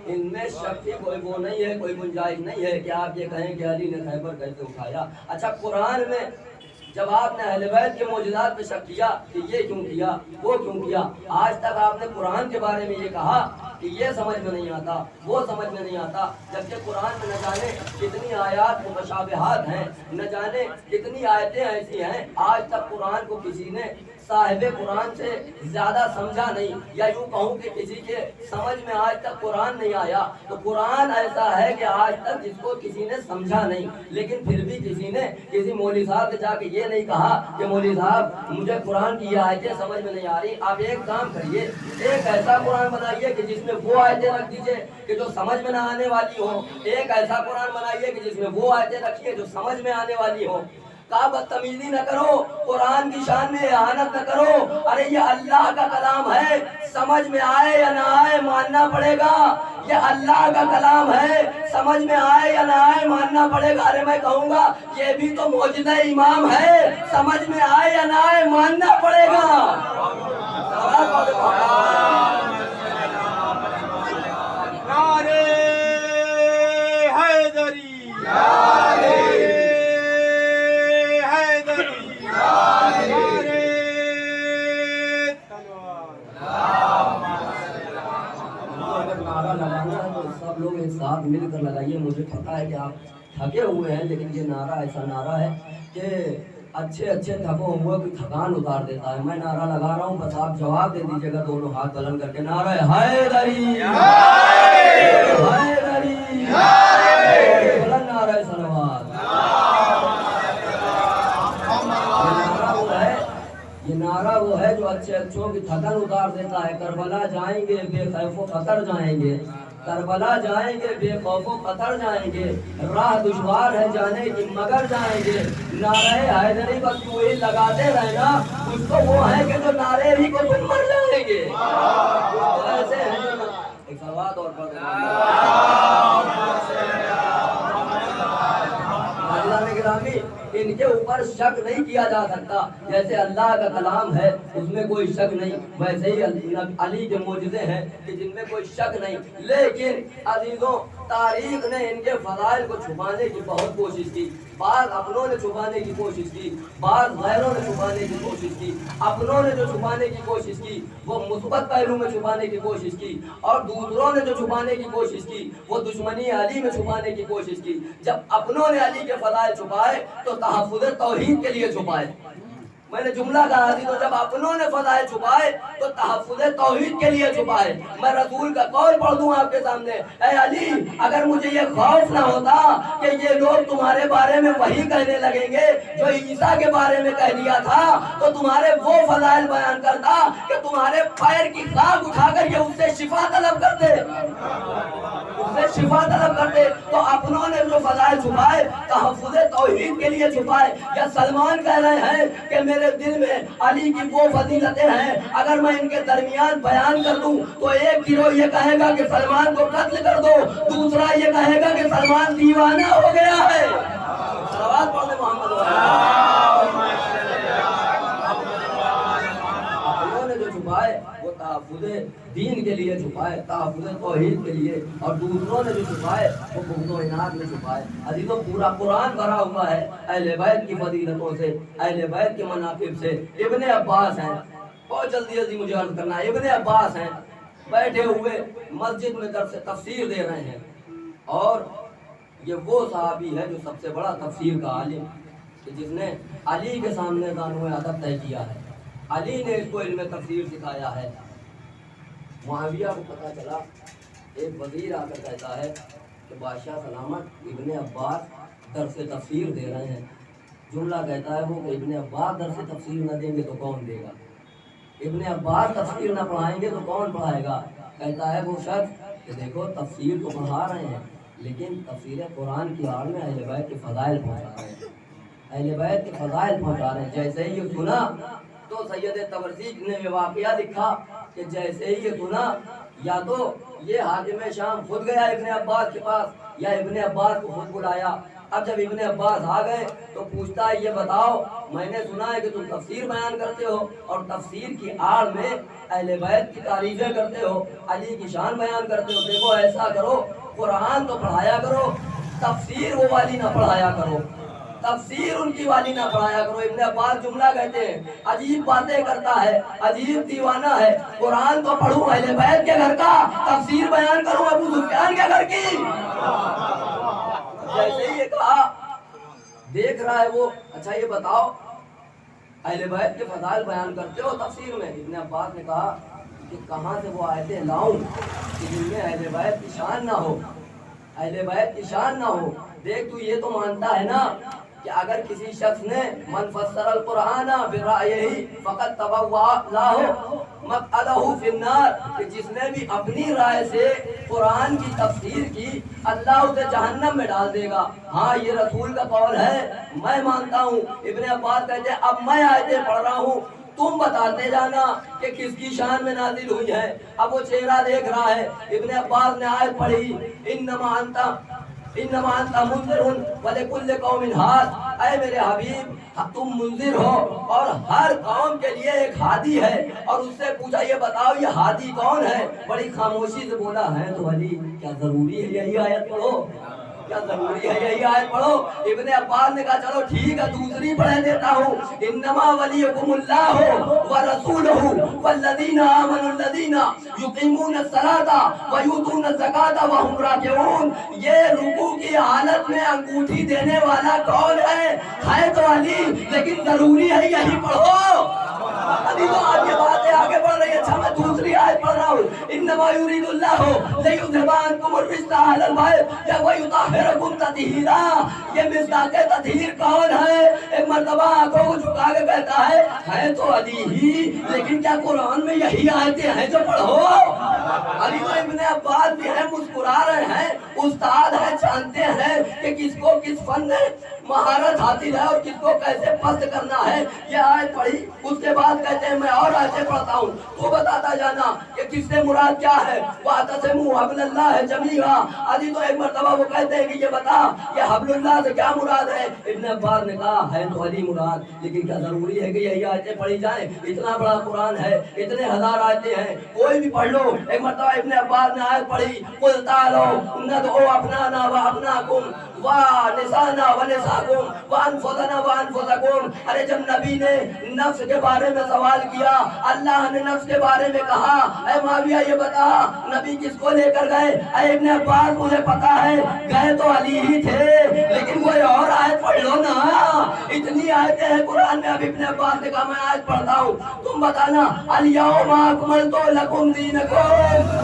ان میں شک کی کوئی وہ نہیں ہے، کوئی گنجائش نہیں ہے کہ آپ یہ کہیں کہ علی نے خیبر کیسے اٹھایا۔ اچھا، قرآن میں جب آپ نے اہل بیت کے معجزات پہ شک کیا کہ یہ کیوں کیا وہ کیوں کیا، آج تک آپ نے قرآن کے بارے میں یہ کہا کہ یہ سمجھ میں نہیں آتا وہ سمجھ میں نہیں آتا، جبکہ قرآن میں نہ جانے کتنی آیات متشابہات ہیں، نہ جانے کتنی آیتیں ایسی ہیں آج تک قرآن کو کسی نے صاحب قرآن سے زیادہ سمجھا نہیں، یا یوں کہوں کہ کسی کے سمجھ میں آج تک قرآن نہیں آیا۔ تو قرآن ایسا ہے کہ آج تک جس کو کسی نے سمجھا نہیں، لیکن پھر بھی کسی نے کسی مولوی صاحب سے جا کے یہ نہیں کہا کہ مولوی صاحب مجھے قرآن کی یہ آیتیں سمجھ میں نہیں آ رہی، آپ ایک کام کریے، ایک ایسا قرآن بنائیے کہ جس میں وہ آیتیں رکھ دیجیے کہ جو سمجھ میں نہ آنے والی ہو، ایک ایسا قرآن بنائیے کہ جس میں وہ آیتیں رکھیے جو سمجھ میں آنے والی ہو۔ کا بدتمیزی نہ کرو، قرآن کی شان میں اہانت نہ کرو، ارے یہ اللہ کا کلام ہے، سمجھ میں آئے یا نہ آئے ماننا پڑے گا، یہ اللہ کا کلام ہے، سمجھ میں آئے یا نہ آئے ماننا پڑے گا۔ ارے میں کہوں گا یہ بھی تو معجزہ امام ہے، سمجھ میں آئے یا نہ آئے ماننا پڑے گا۔ نعرے حیدری، سب لوگ ایک ساتھ مل کر لگائیے۔ مجھے پتا ہے کہ آپ تھکے ہوئے ہیں، لیکن یہ نعرہ ایسا نعرہ ہے کہ اچھے تھکو ہوئے کوئی تھکان اتار دیتا ہے۔ میں نعرہ لگا رہا ہوں، بس آپ جواب دے دیجیے گا دونوں ہاتھ بلند کر کے، نعرہ حیدری حیدری، بلند نعرہ صلوات۔ یہ نعرہ وہ ہے جو اچھوں کی تھکن اتار دیتا ہے۔ کربلا جائیں گے بے خوف و خطر جائیں گے، کربلا جائیں گے بے خوف و خطر جائیں گے، راہ دشوار ہے جانے کی مگر جائیں گے۔ نعرہ حیدری بس وہی لگاتے رہنا، کچھ تو وہ ہے کہ جو نعرے بھی کو تم مر جائیں گے، تو ایسے ہیں جو ایک سواد اور گرامی ان کے اوپر شک نہیں کیا جا سکتا۔ جیسے اللہ کا کلام ہے اس میں کوئی شک نہیں، ویسے ہی علی کے معجزے ہیں کہ جن میں کوئی شک نہیں۔ لیکن عزیزوں، تاریخ نے ان کے فضائل کو چھپانے کی بہت کوشش کی، بعض اپنوں نے چھپانے کی کوشش کی، بعض غیروں نے چھپانے کی کوشش کی۔ اپنوں نے جو چھپانے کی کوشش کی وہ مثبت پہلو میں چھپانے کی کوشش کی، اور دوسروں نے جو چھپانے کی کوشش کی وہ دشمنی علی میں چھپانے کی کوشش کی۔ جب اپنوں نے علی کے فضائل چھپائے تو تحفظ توحید کے لیے چھپائے۔ میں نے جملہ کہا تھی، تو جب اپنوں نے فضائل چھپائے تو تحفظ توحید کے لیے چھپائے۔ میں رسول کا قول پڑھ دوں آپ کے سامنے، اے علی اگر مجھے یہ خوف نہ ہوتا کہ یہ لوگ تمہارے بارے میں وہی کہنے لگیں گے جو عیسیٰ کے بارے میں کہہ دیا تھا، تو تمہارے وہ فضائل بیان کرتا کہ تمہارے پیر کی خاک اٹھا کر یہ اس سے شفا طلب کرتے، اس سے شفا طلب کرتے۔ تو اپنوں نے جو فضائل چھپائے تحفظ توحید کے لیے چھپائے۔ یا سلمان کہہ رہے ہیں کہ میرے دل میں علی کی وہ فضیلتیں ہیں، اگر میں ان کے درمیان بیان کر دوں تو ایک گروہ یہ کہے گا کہ سلمان کو قتل کر دو، دوسرا یہ کہے گا کہ سلمان دیوانہ ہو گیا ہے۔ صلوات پڑھیں محمد۔ انہوں نے جو چھپائے وہ تحفظ دین کے لیے چھپائے، تحفظ توحید کے لیے، اور دوسروں نے جو چھپائے وہ بغض و عناد میں چھپائے۔ عزیزوں، پورا قرآن بھرا ہوا ہے اہل بیت کی فضیلتوں سے، اہل بیت کے مناقب سے۔ ابن عباس ہیں، بہت جلدی مجھے عرض کرنا ہے، ابن عباس ہیں بیٹھے ہوئے مسجد میں درس تفسیر دے رہے ہیں، اور یہ وہ صحابی ہے جو سب سے بڑا تفسیر کا عالم، کہ جس نے علی کے سامنے دانو ادب طے کیا ہے، علی نے اس کو علم تفسیر سکھایا ہے۔ معاویہ کو پتہ چلا، ایک وزیر آ کر کہتا ہے کہ بادشاہ سلامت ابن عباس درس تفسیر دے رہے ہیں۔ جملہ کہتا ہے وہ کہ ابن عباس درس تفسیر نہ دیں گے تو کون دے گا، ابن عباس تفسیر نہ پڑھائیں گے تو کون پڑھائے گا۔ کہتا ہے وہ شخص کہ دیکھو تفسیر تو پڑھا رہے ہیں لیکن تفسیر قرآن کی آڑ میں اہل بیت کے فضائل پہنچا رہے ہیں، اہل بیت کے فضائل پہنچا رہے ہیں۔ جیسے ہی یہ سنا تو سید تبرسی نے یہ واقعہ لکھا کہ جیسے ہی یہ سنا، یا تو یہ حاکم شام خود گیا ابن عباس کے پاس، یا ابن عباس کو خود بلایا اب جب ابن عباس آ گئے تو پوچھتا ہے یہ بتاؤ میں نے سنا ہے کہ تم تفسیر بیان کرتے ہو اور تفسیر کی آڑ میں اہل بیت کی تعریفیں کرتے ہو، علی کی شان بیان کرتے ہو، دیکھو ایسا کرو قرآن تو پڑھایا کرو، تفسیر وہ والی نہ پڑھایا کرو، تفسیر ان کی والی نہ پڑھایا کرو۔ ابن عباس جملہ کہتے ہیں عجیب باتیں کرتا ہے، عجیب دیوانہ ہے، قرآن تو پڑھوں اہل بیت کے گھر کا، تفسیر بیان کروں ابو سفیان کے گھر کی۔ جیسے ہی یہ کہا دیکھ رہا ہے وہ، اچھا یہ بتاؤ اہل بیت کے فضائل بیان کرتے ہو تفسیر میں؟ ابن عباس نے کہا کہ کہاں سے وہ آیتیں لاؤں کہ جن میں اہل بیت کی شان نہ ہو، اہل بیت کی شان نہ ہو۔ دیکھ تو یہ تو مانتا ہے نا کہ اگر کسی شخص نے من فسر القرآن برائیہ فقط تبوأ لہ مقعدہ فی النار، کہ جس نے بھی اپنی رائے سے قرآن کی تفسیر کی اللہ اسے جہنم میں ڈال دے گا۔ ہاں یہ رسول کا قول ہے، میں مانتا ہوں۔ ابن عباس کہتے ہیں اب میں آیتیں پڑھ رہا ہوں، تم بتاتے جانا کہ کس کی شان میں نازل ہوئی ہے۔ اب وہ چہرہ دیکھ رہا ہے، ابن عباس نے آیت پڑھی انما انت منذر ولکل قوم ہاد، اے میرے حبیب تم منذر ہو اور ہر قوم کے لیے ایک ہادی ہے۔ اور اس سے پوچھا یہ بتاؤ یہ ہادی کون ہے؟ بڑی خاموشی سے بولا ہے تو علی، کیا ضروری ہے یہی آیت پڑھو؟ کیا ضروری ہے یہی آیت پڑھو؟ ابن عباس نے کہا چلو ٹھیک ہے دوسری پڑھ دیتا ہوں، انما ولیکم اللہ ورسولہ والذین آمنوا الذین یقیمون الصلاۃ ویؤتون الزکاۃ وہم راکعون۔ یہ رکوع کی حالت میں انگوٹھی دینے والا کون ہے تو علی، لیکن ضروری ہے یہی پڑھو۔ ابھی تو آپ یہ باتیں آگے بڑھ رہی ہے، اچھا میں دوسری آیت پڑھ رہا ہوں، انما یرید اللہ لیذھب عنکم الرجس اہل البیت ویطہرکم تطہیرا۔ یہ مصداق تطہیر کون ہے؟ ایک مرتبہ آنکھوں کو جھکا کے کہتا ہے تو علی ہی، لیکن کیا قرآن میں یہی آیتیں ہیں جو پڑھو؟ علی تو ابن عباس بھی ہیں، مسکرا رہے ہیں، استاد ہیں، جانتے ہیں کہ کس کو کس فن میں مہارت حاصل ہے اور کس کو کیسے پست کرنا ہے۔ یہ آیت پڑھی، اس کے بعد کہتے ہیں میں اور آیتیں پڑھتا ہوں تو بتاتا جانا کہ کس سے مراد کیا ہے۔ وَاعْتَصِمُوا بِحَبْلِ اللَّهِ جَمِيعًا، علی تو ایک مرتبہ وہ کہتے ہیں کہ یہ بتا یہ حبل اللہ سے کیا مراد ہے؟ ابن عباس نے کہا ہے تو علی مراد، لیکن کیا ضروری ہے کہ یہی آیتیں پڑھی جائیں؟ اتنا بڑا قرآن ہے، اتنے ہزار آیتیں ہیں، کوئی بھی پڑھ لو۔ ایک مرتبہ ابن عباس نے آیت پڑھی قُلْ تَعَالَوْا نَدْعُوا أَبْنَاءَنَا وَأَبْنَاءَكُمْ وَنِسَاءَنَا وَنِسَاءَكُمْ وَأَنفُسَنَا وَأَنفُسَكُمْ۔ ارے جب نبی نے نفس کے بارے میں سوال کیا، اللہ نے نفس کے بارے میں کہا، اے معاویہ یہ بتا نبی کس کو لے کر گئے؟ اے ابن عباس مجھے پتا ہے گئے تو علی ہی تھے، لیکن کوئی اور آیت پڑھ لو نا، اتنی آیتیں ہیں قرآن میں۔ اب ابن عباس نے کہا میں آیت پڑھتا ہوں، تم بتانا الیوم اکملت لکم دینکم،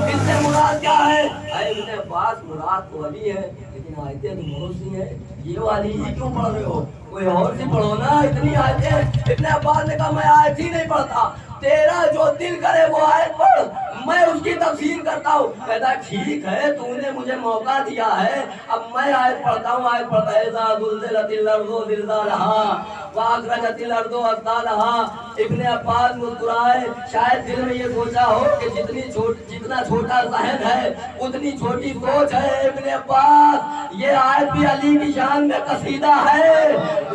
اس سے مراد کیا ہے؟ اے ابن عباس مراد تو علی ہے، لیکن آیتیں تو بہت سی ہیں، یہ والی ہی کیوں پڑھ رہے ہو؟ کوئی اور سی پڑھو نا، اتنی آیتیں۔ ابن عباس نے کہا میں آیت ہی نہیں پڑھتا، تیرا جو دل کرے وہ آیت پڑھ، میں اس کی تفسیر کرتا ہوں۔ کہتا ٹھیک ہے تو نے مجھے موقع دیا ہے، اب میں آیت پڑھتا ہوں۔ آیت پڑھتا ہے اذا زلزلت الارض زلزالها واخرجت الارض اثقالها۔ ابن عباس مسکرائے، شاید دل میں یہ سوچا ہو کہ جتنا چھوٹا ذہن ہے اتنی چھوٹی سوچ ہے ابن عباس۔ یہ آیت بھی علی کی شان میں قصیدہ ہے،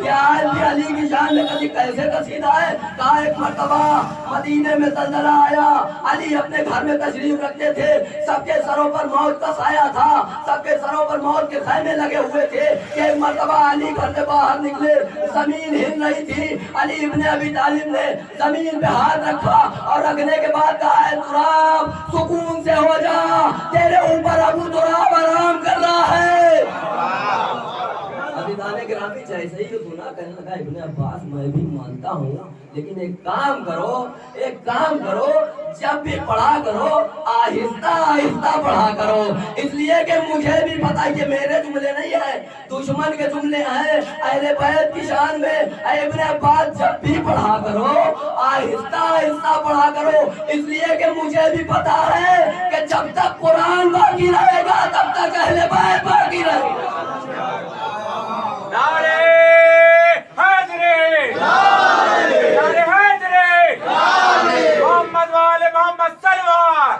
یہ آیت بھی علی کی شان میں کیسے قصیدہ ہے؟ کہا ایک مرتبہ مدینے میں زلزلہ آیا، علی اپنے گھر میں تشریف رکھتے تھے، سب کے سروں پر موت کا سایہ تھا، سب کے سروں پر موت کے خیمے لگے ہوئے تھے کہ ایک مرتبہ علی گھر سے باہر نکلے، زمین ہل رہی تھی، علی ابن ابی طالب نے زمین پہ ہاتھ رکھا اور رکھنے کے بعد کہا اے تراب سکون سے ہو جا، تیرے اوپر ابو تراب آرام کر رہا ہے۔ عزیزان گرامی جیسے ہی سنا کہنے لگا ابن عباس میں بھی مانتا ہوں، لیکن ایک کام کرو جب بھی پڑھا کرو آہستہ آہستہ پڑھا کرو، اس لیے کہ مجھے بھی پتا یہ میرے جملے نہیں ہیں، دشمن کے جملے ہیں اہل بیت کی شان میں۔ اے ابن عباس جب بھی پڑھا کرو آہستہ آہستہ پڑھا کرو، اس لیے کہ مجھے بھی پتا ہے کہ جب تک قرآن باقی رہے گا تب تک اہل بیت باقی رہے گا۔ نعرے حیدری، نعرے حیدری، محمد وآل محمد سلوات۔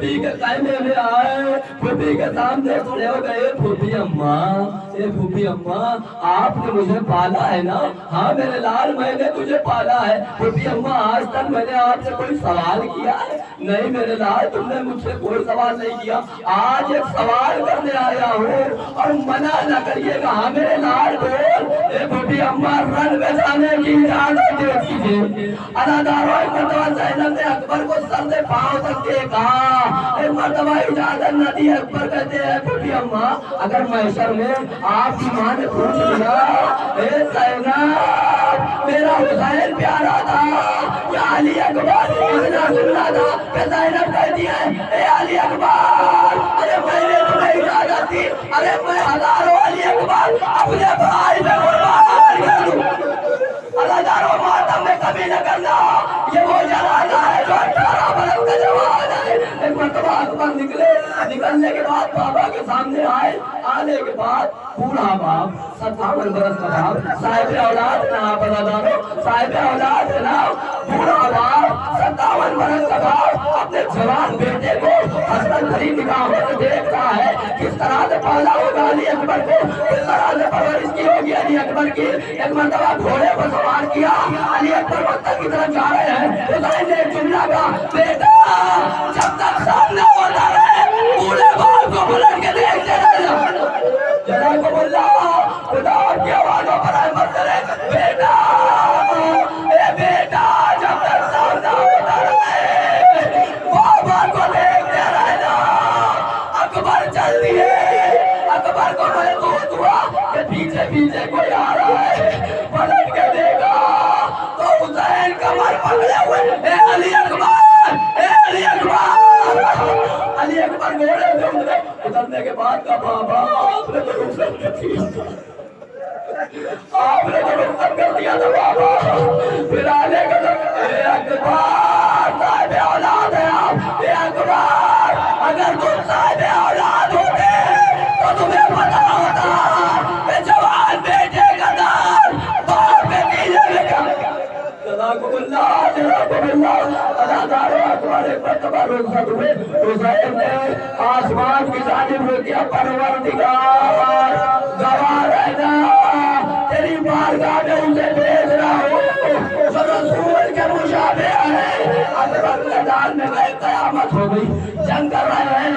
پھوپھی کے خیمے میں آئے، پھوپھی کے سامنے کھڑے ہو گئے، پھوپھی اماں، اے پھوپھی اماں آپ نے مجھے پالا ہے نا؟ ہاں میرے لال میں نے تجھے پالا ہے۔ پھوپھی اماں آج تک میں نے آپ سے کوئی سوال کیا ہے؟ نہیں میرے لال تم نے مجھ سے کوئی سوال نہیں کیا، آج ایک سوال کرنے آیا ہوں اور منع نہ کریے گا۔ ہاں میرے لال بول۔ اے پھوپھی اماں رن میں جانے کی اجازت دے دیجیے۔ اداداروں ایک مرتبہ زینب نے اکبر کو سر سے پاؤں تک دیکھا، ایک مرتبہ اجازت نہ دی۔ اکبر کہتے ہیں پھوپھی اماں اگر محشر میں آپ کی ماں نے پوچھ لیا اے زینب میرا حسین پیارا تھا یا علی اکبر اتنا سننا تھا، کہ زینب کہتی ہے اے علی اکبر ارے میں نے تمہیں اجازت دی، ارے میں ہزاروں علی اکبر اپنے بھائی میں قربان کر دوں۔ ہزاروں ماتم میں کبھی نہ کرنا، یہ وہ جنازہ ہے جو 18 برس کا جوان ہے۔ ایک مرتبہ اکبر نکلنے کے بعد بابا کے سامنے آئے، آنے کے بعد بوڑھا باپ 57 برس کا باپ، صاحب اولاد نہ آپ ادادارو، صاحب اولاد نہ بوڑھا باپ 57 برس کا باپ اپنے جوان بیٹے کو حسرت بھری نگاہوں سے دیکھتا ہے، کس طرح سے پالا ہوگا علی اکبر کو، کس طرح سے پرورش کی ہوگی علی اکبر کی۔ ایک مرتبہ گھوڑے کو سوار کیا، علی اکبر مکہ کی طرف جا رہے ہیں، حسین نے ایک جملہ کہا بیٹا جب تک سامنے ہوتا رہے بوڑھے باپ کو پلٹ کے دیکھتے رہنا۔ جناب اللہ خدا کی آوازوں پر رحمت کرے، بیٹا اے بیٹا جب تک سامنے ہوتا رہے بابا کو دیکھتے رہنا۔ اکبر چل دیے، اکبر کو محسوس ہوا کہ پیچھے پیچھے کوئی آ رہا ہے، پلٹ کے دیکھا تو حسین کمر پکڑے ہوئے، اے علی اکبر اے علی اکبر۔ علی اکبر گھوڑے سے اترے، اترنے کے بعد کا بابا آپ نے تو رخصت کر دیا تھا، آپ نے تو رخصت کر دیا تھا بابا۔ پھر آنے کا اے اکبر صاحب اولاد ہے آپ، اے اکبر اگر تم صاحب اولاد ہوتے تو تمہیں پتا ہوتا کہ جوان بیٹے کا دار باپ کے سینے میں کیا۔ جزاکم اللہ اداداروں اکبر ایک مرتبہ رخصت ہوئے، حسین نے آسمان کی جانب رو کیا پروردگار گواہ رہنا تیری بارگاہ میں اسے بھیج رہا ہوں جو رسول کے مشابہ ہے۔ اکبر میدان میں گئے، قیامت ہو گئی، جنگ کر رہے ہیں،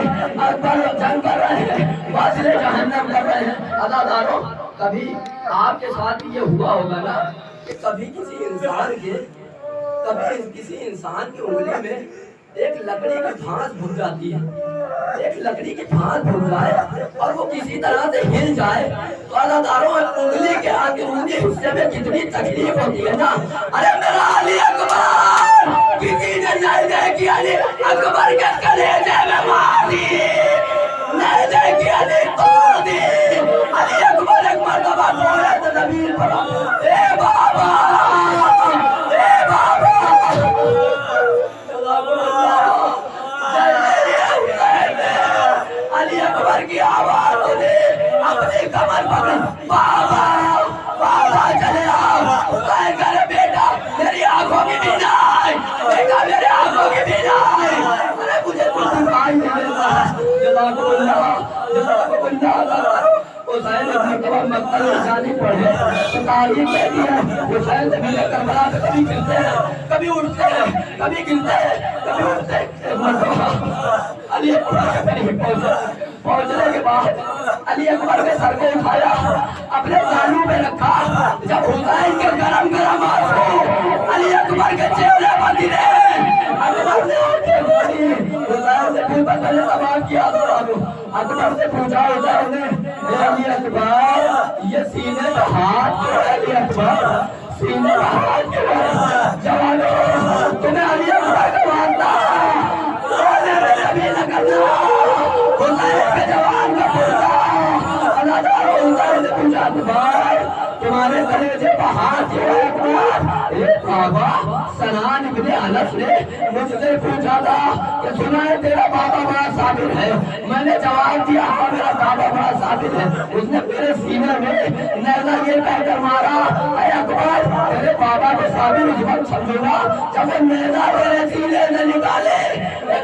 اکبر جنگ کر رہے ہیں، واصل جہنم کر رہے ہیں۔ اداداروں کبھی آپ کے ساتھ یہ ہوا ہوگا نا کہ کبھی کسی انسان کی انگلی میں ایک لکڑی کی پھانس بھن جاتی ہے، ایک لکڑی کی پھانس بھن جائے اور وہ کسی طرح سے ہل جائے تو اداداروں انگلی کے اندرونی حصے میں کتنی تکلیف ہوتی ہے نا۔ ارے میرا علی اکبر کسی نے نہیں کیا، علی اکبر کے کلیجے میں مار دی، نہیں کیا، علی توڑ دی۔ علی اکبر ایک مرتبہ گھوڑے سے زمین پر اے بابا اے بابا علی اکبر کی آواز سنی، اپنی کمر پکڑی، بابا بابا چلے آؤ۔ حسین کہہ رہے بیٹا میری آنکھوں کی بینائی، بیٹا میری آنکھوں کی بینائی، ارے مجھے کچھ دکھائی نہیں دیتا۔ جزاکم اللہ جزاکم اللہ۔ حسین نے مرتبہ مکہ میں جانی پڑھے تو تاریخ کہتی ہے حسین سے ملے کربلا سے کبھی گرتے ہیں، کبھی اٹھتے ہیں، کبھی گرتے ہیں، کبھی اٹھتے ہیں۔ ایک مرتبہ علی اکبر کے قریب پہنچنے کے بعد علی اکبر کے سر کو اٹھایا، اپنے بالوں میں رکھا، جب حسین کے گرم گرم آنسو علی اکبر کے چہرے پر گرے، اکبر نے آنکھیں کھولی، حسین سے پھر بدلے تباہ کیا دورانو۔ اکبر سے پوچھا حسین نے اے علی اکبر یہ سینے پہ ہاتھ کیوں ہے؟ علی اکبر سینے پہ ہاتھ کیوں ہے؟ جوانو تمہیں علی اکبر کا واسطہ رونے میں نبی نہ کرنا، حسین کے جوان کا پوچھا، اداداروں حسین سے پوچھا اکبر تمہارے کلیجے پہ ہاتھ کیوں ہے اکبر؟ اے بابا سنان ابن انس نے مجھ سے پوچھا تھا کہ سنا ہے تیرا بابا بڑا صابر ہے، میں نے جواب دیا ہاں میرا بابا بڑا صابر ہے۔ اس نے میرے سینے میں نیزہ یہ کہہ کر مارا اے اکبر تیرے بابا کو صابر اس وقت سمجھوں گا جب وہ نیزہ میرے سینے سے نکالے۔ ایک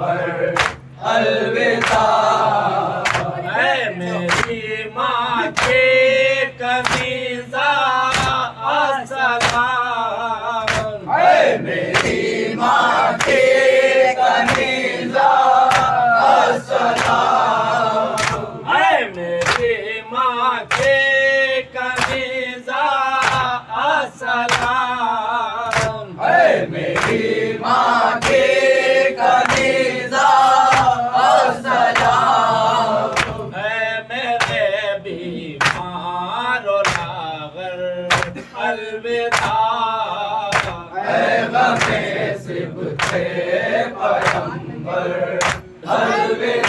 پیغمبر الوداع اے میری ماں کے کنیزہ السلام اے میری ماں کے کنیزہ السلام اے میری ماں کے کنیزہ السلام اے میری ماں کے کنیزہ السلام اے میرے بیمار و لاغر الوداع اے غم صبح پیغمبر الوداع